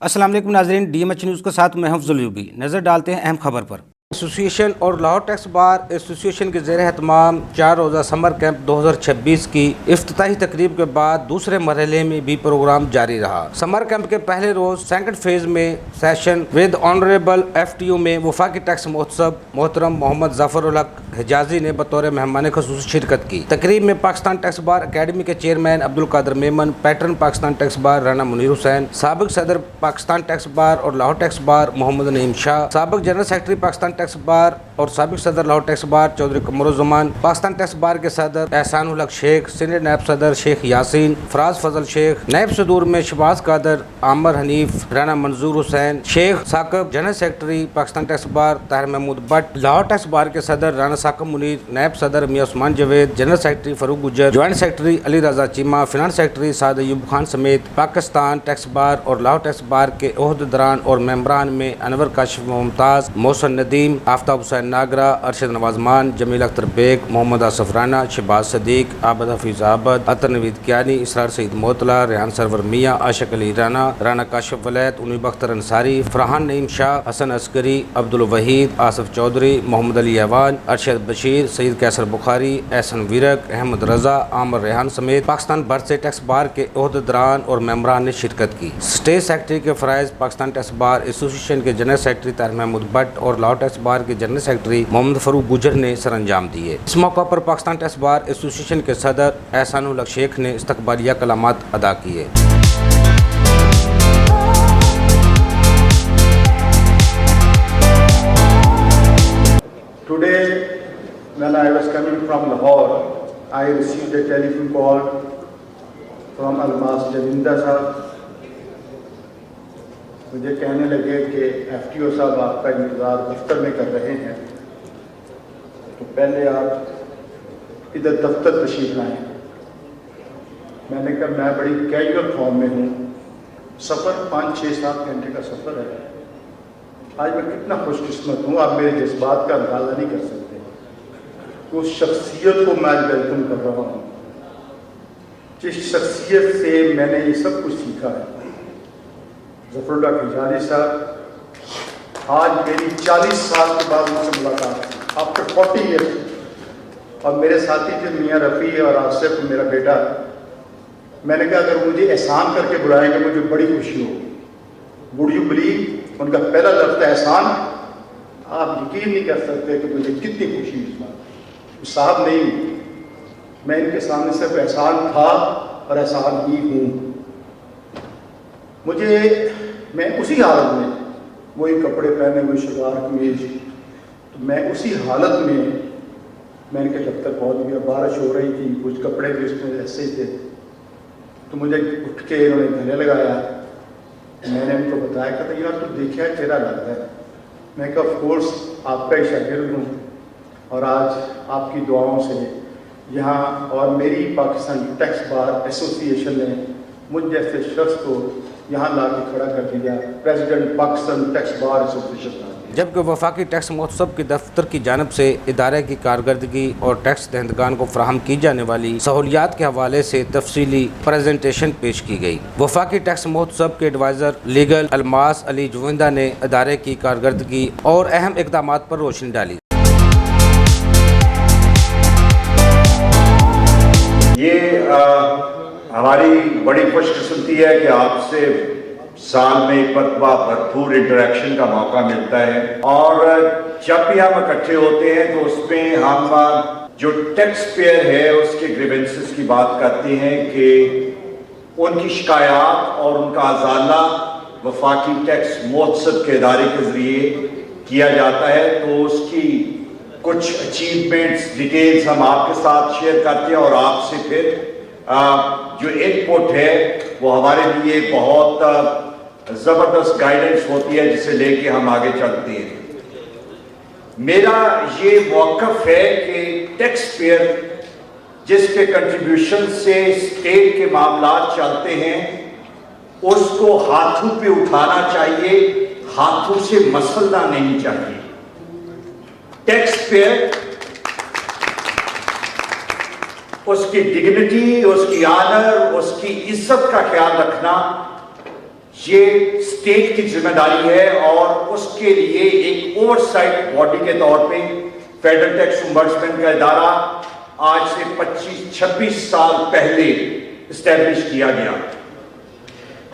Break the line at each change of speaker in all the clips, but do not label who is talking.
السلام علیکم ناظرین، ڈی ایم ایچ نیوز کے ساتھ میں حفظ العیوبی نظر ڈالتے ہیں اہم خبر پر۔ ایسوسی ایشن اور لاہور ٹیکس بار ایسوسی ایشن کے زیر اہتمام 4 روزہ سمر کیمپ 2026 کی افتتاحی تقریب کے بعد دوسرے مرحلے میں بھی پروگرام جاری رہا۔ سمر کیمپ کے پہلے روز سیکنڈ فیز میں سیشن ود آنریبل FTO میں وفاقی ٹیکس مہتسب محترم محمد ظفر الحق حجازی نے بطور مہمان خصوصی شرکت کی۔ تقریب میں پاکستان ٹیکس بار اکیڈمی کے chairman Abdul Qadir Memon, patron Pakistan tax bar Rana Munir Hussain, سابق صدر پاکستان ٹیکس بار اور لاہور ٹیکس بار محمد نعیم شاہ، سابق جنرل سیکرٹری پاکستان ٹیکس بار اور سابق صدر لاہور ٹیکس بار چودھری قمر الزمان، پاکستان ٹیکس بار کے صدر احسان الحق شیخ، سینئر نائب صدر شیخ یاسین، فراز فضل شیخ، نائب صدور میں شہباز قادر، عامر Hanif, Rana Manzoor Hussain Sheikh, Saqib general secretary Pakistan tax bar Tahir Mahmood Butt, Lahore tax bar کے صدر رانا ثاقب منیر، نائب صدر Mian Usman Javed, general secretary Farooq Gujjar, joint secretary Ali Raza Cheema, finance secretary Saad Ayub Khan سمیت پاکستان ٹیکس بار اور لاہور ٹیکس بار کے عہدیداران اور ممبران میں انور کاشف ممتاز، محسن ندیم، آفتاب حسین ناگرہ، ارشد نواز مان، جمیل اختر بیگ، محمد آصف رانا، شہباز صدیق، عابد حفیظ عابد، عطر نوید کیانی، اسرار سعید موطلا، ریحان سرور میاں، عاشق علی رانا، رانا کاشف ولید، انیب اختر انصاری، فرحان نعیم شاہ، حسن عسکری، عبدالوحید، آصف چودھری، محمد علی ایوان، ارشد بشیر، سعید کیسر بخاری، احسن ویرک، احمد رضا، عامر ریحان سمیت پاکستان بھر سے ٹیکس بار کے عہدیداران اور ممبران نے شرکت کی۔ اسٹیٹ سیکرٹری کے فرائض پاکستان ٹیکس بار ایسوسی ایشن کے جنرل سیکرٹری طاہر محمود بٹ اور لاہور ٹیکس بار کے جنرل سیکرٹری محمد فاروق گجر نے سر انجام دیے۔ اس موقع پر پاکستان ٹیکس بار ایسوسی ایشن کے صدر احسان الحق شیخ نے استقبالیہ کلمات ادا کیے۔
Today, when I was coming from Lahore, I received a telephone call from Almas Javinda صاحب۔ مجھے کہنے لگے کہ FTO صاحب آپ کا انتظار دفتر میں کر رہے ہیں، تو پہلے آپ ادھر دفتر تشریف لائیں۔ میں نے کہا میں بڑی کیجول فارم میں ہوں، سفر 5، 6، 7 گھنٹے کا سفر ہے، آج میں کتنا خوش قسمت ہوں، آپ میرے جذبات کا اندازہ نہیں کر سکتے۔ اس شخصیت کو میں ویلکم کر رہا ہوں، جس شخصیت سے میں نے یہ سب کچھ سیکھا ہے۔ ظفر الحق حجازی صاحب، آج میری 40 سال کے بعد ان سے ملاقات ہوئی، آفٹر 40 ایئرس، اور میرے ساتھی تھے میاں رفیع اور آصف میرا بیٹا۔ میں نے کہا اگر مجھے احسان کر کے بلائیں گے مجھے بڑی خوشی ہوگی۔ وڈ یو بلیو، ان کا پہلا لفظ احسان، آپ یقین نہیں کر سکتے کہ مجھے کتنی خوشی اس بات۔ صاحب نہیں، میں ان کے سامنے صرف احسان تھا اور احسان ہی ہوں۔ میں اسی حالت میں، وہی کپڑے پہنے ہوئے، شلوار قمیض، تو میں اسی حالت میں ان کے دفتر پہنچ گیا۔ بارش ہو رہی تھی، کچھ کپڑے بھی اس میں ایسے ہی تھے، تو مجھے اٹھ کے انہوں نے گلے لگایا۔ میں نے ان کو بتایا کہ یار تو دیکھا ہے چہرہ لگتا ہے۔ میں کہا آف کورس آپ کا ہی شاگرد ہوں، اور آج آپ کی دعاؤں سے یہاں اور میری پاکستان ٹیکس بار ایسوسی ایشن نے مجھ جیسے شخص کو یہاں لا کے کھڑا کر دیا، پریزیڈنٹ پاکستان ٹیکس بار ایسوسی ایشن۔
جبکہ وفاقی ٹیکس مہتسب کی دفتر کی جانب سے ادارے کی کارکردگی اور ٹیکس دہندگان کو فراہم کی جانے والی سہولیات کے حوالے سے تفصیلی پریزنٹیشن پیش کی گئی۔ وفاقی ٹیکس مہتسب کے ایڈوائزر لیگل الماس علی جویندہ نے ادارے کی کارکردگی اور اہم اقدامات پر روشنی ڈالی۔
یہ ہماری بڑی خوش قسمتی ہے کہ آپ سے سال میں ایک مرتبہ بھرپور انٹریکشن کا موقع ملتا ہے، اور جب بھی ہم اکٹھے ہوتے ہیں تو اس میں ہم جو ٹیکس پیئر ہے اس کے گریونسز کی بات کرتے ہیں کہ ان کی شکایات اور ان کا ازالہ وفاقی ٹیکس مہتسب کے ادارے کے ذریعے کیا جاتا ہے۔ تو اس کی کچھ اچیومنٹس ڈیٹیلز ہم آپ کے ساتھ شیئر کرتے ہیں، اور آپ سے پھر جو ان پٹ ہے وہ ہمارے لیے بہت زبردست گائیڈنس ہوتی ہے، جسے لے کے ہم آگے چلتے ہیں۔ میرا یہ موقف ہے کہ ٹیکس پیئر جس کے کنٹریبیوشن سے اسٹیٹ کے معاملات چلتے ہیں اس کو ہاتھوں پہ اٹھانا چاہیے، ہاتھوں سے مسلنا نہیں چاہیے۔ ٹیکس پیئر اس کی ڈگنیٹی، اس کی آنر، اس کی عزت کا خیال رکھنا یہ اسٹیٹ کی ذمہ داری ہے اور اس کے لیے ایک اوور سائٹ باڈی کے طور پہ فیڈرل ٹیکس امبڈسمنٹ کا ادارہ آج سے 25-26 سال پہلے اسٹیبلش کیا گیا۔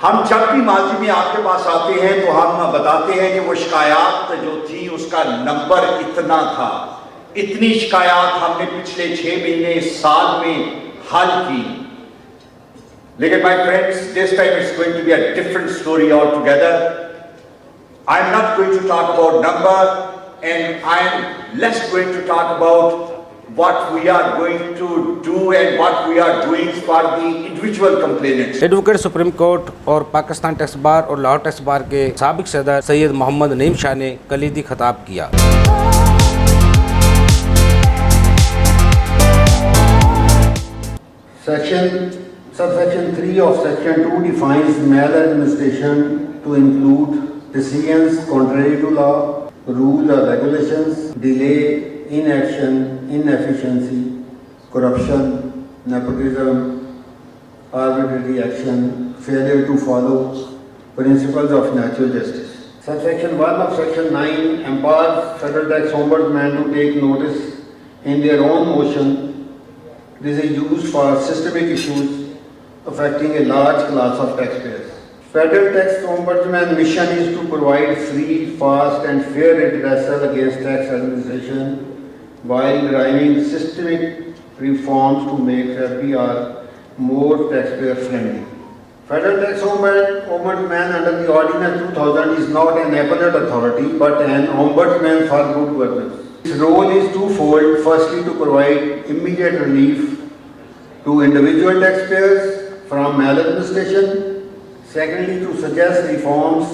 ہم جب بھی ماضی میں آپ کے پاس آتے ہیں تو ہم بتاتے ہیں کہ وہ شکایات جو تھی اس کا نمبر اتنا تھا، اتنی شکایات ہم نے پچھلے 6 مہینے سال میں حل کی۔ لیکن my friends, this time it's going to be a different story altogether. I'm not going to talk about number and I'm less going to talk about what we are going to do and what we are doing for the individual complainants.
Advocate supreme court اور Pakistan tax بار اور Lahore tax bar کے سابق صدر سید محمد نعیم شاہ نے کلیدی خطاب کیا۔
Subsection 3 of Section 2 defines maladministration to include decisions contrary to law, rules or regulations, delay, inaction, inefficiency, corruption, nepotism, arbitrary action, failure to follow principles of natural justice. Subsection 1 of Section 9 empowers Federal Tax Ombudsman to take notice in their own motion. This is used for systemic issues affecting a large class of taxpayers. Federal Tax Ombudsman mission is to provide free, fast and fair redressal against tax administration while driving systemic reforms to make FBR more taxpayer friendly. Federal Tax Ombudsman under the Ordinance 2000 is not an appellate authority but an ombudsman for good governance. Its role is twofold. Firstly, to provide immediate relief to individual taxpayers from maladministration. Secondly, to suggest reforms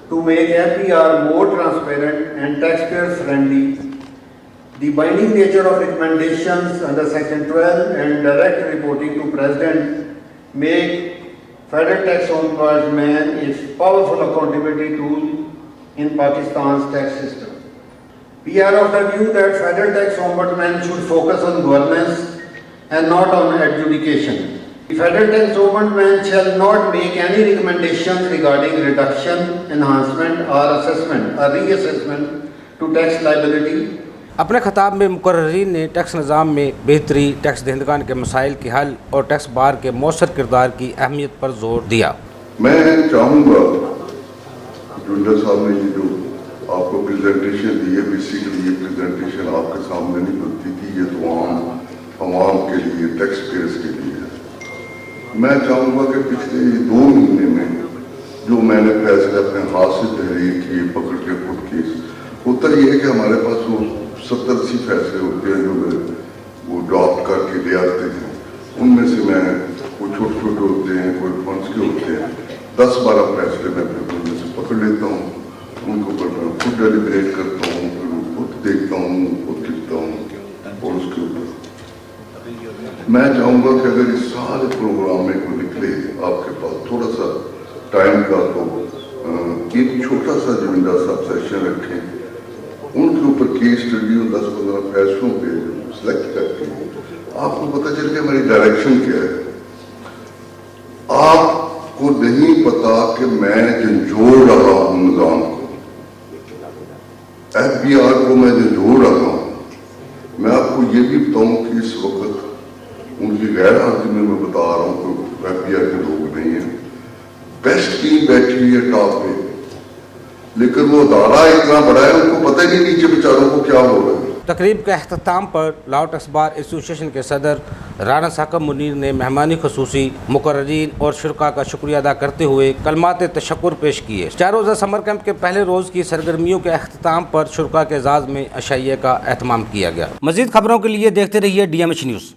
to make FBR more transparent and taxpayer friendly. The binding nature of recommendations under Section 12 and direct reporting to President make Federal Tax Ombudsman a powerful accountability tool in Pakistan's tax system. We are of the view that Federal Tax Ombudsman should focus on governance and not on adjudication. The Federal Tax Ombudsman shall not make any recommendations regarding reduction, enhancement or assessment or reassessment to tax liability.
اپنے خطاب میں مقررین نے tax نظام میں بہتری، tax دہندگان کے مسائل کے حل اور ٹیکس بار کے مؤثر کردار کی اہمیت پر زور دیا۔
میں چاہوں گا جونڈر صاحب نے یہ جو آپ کو پریزنٹیشن دی ہے، بیسیکلی یہ پریزنٹیشن آپ کے سامنے نہیں بنتی تھی، یہ تو عوام کے لیے، ٹیکس پیئرز کے لیے ہے۔ میں چاہوں گا کہ پچھلے 2 مہینے میں جو میں نے فیصلے اپنے ہاتھ سے تحریر کیے، پکڑ کے خود کیس، ہوتا یہ ہے کہ ہمارے پاس وہ 70-80 فیصلے ہوتے ہیں جو وہ ڈراپ کر کے لے آتے ہیں، ان میں سے میں وہ چھوٹے چھوٹے ہوتے ہیں، کوئی فنڈس کے ہوتے ہیں، 10-12 فیصلے میں پھر ان میں سے پکڑ لیتا ہوں، ان کے اوپر میں خود ڈیلیبریٹ کرتا ہوں، پھر خود دیکھتا ہوں، خود لکھتا ہوں، اور اس کے اوپر میں چاہوں گا کہ اگر اس سارے پروگرام میں کوئی نکلے آپ کے پاس تھوڑا سا ٹائم کا، تو ایک چھوٹا سا زمیندار صاحب سیشن رکھیں، ان کے اوپر کیس اسٹڈی اور 10-15 فیصلوں پہ سلیکٹ کر کے آپ کو پتہ چل کہ ہماری ڈائریکشن کیا ہے۔ آپ کو نہیں پتا کہ میں جھنجھوڑ رہا ہوں نظام کو، FBR کو میں جھنجھوڑ رہا ہوں۔ میں آپ کو یہ بھی بتاؤں کہ اس وقت ان کی غیر حاضری میں بتا رہا ہوں کہ FBR کے لوگ نہیں ہیں، بیسٹ ٹیم بیٹھی ہوئی ہے ٹاپ پہ، لیکن وہ ادارہ اتنا بڑا ہے ان کو پتہ ہی نہیں نیچے بیچاروں کو کیا ہو رہا ہے۔
تقریب کے اختتام پر لاہور ٹیکس بار ایسوسی ایشن کے صدر رانا ثاقب منیر نے مہمانی خصوصی، مقررین اور شرکاء کا شکریہ ادا کرتے ہوئے کلمات تشکر پیش کیے۔ 4 روزہ سمر کیمپ کے پہلے روز کی سرگرمیوں کے اختتام پر شرکاء کے اعزاز میں عشائیہ کا اہتمام کیا گیا۔ مزید خبروں کے لیے دیکھتے رہیے DMH نیوز۔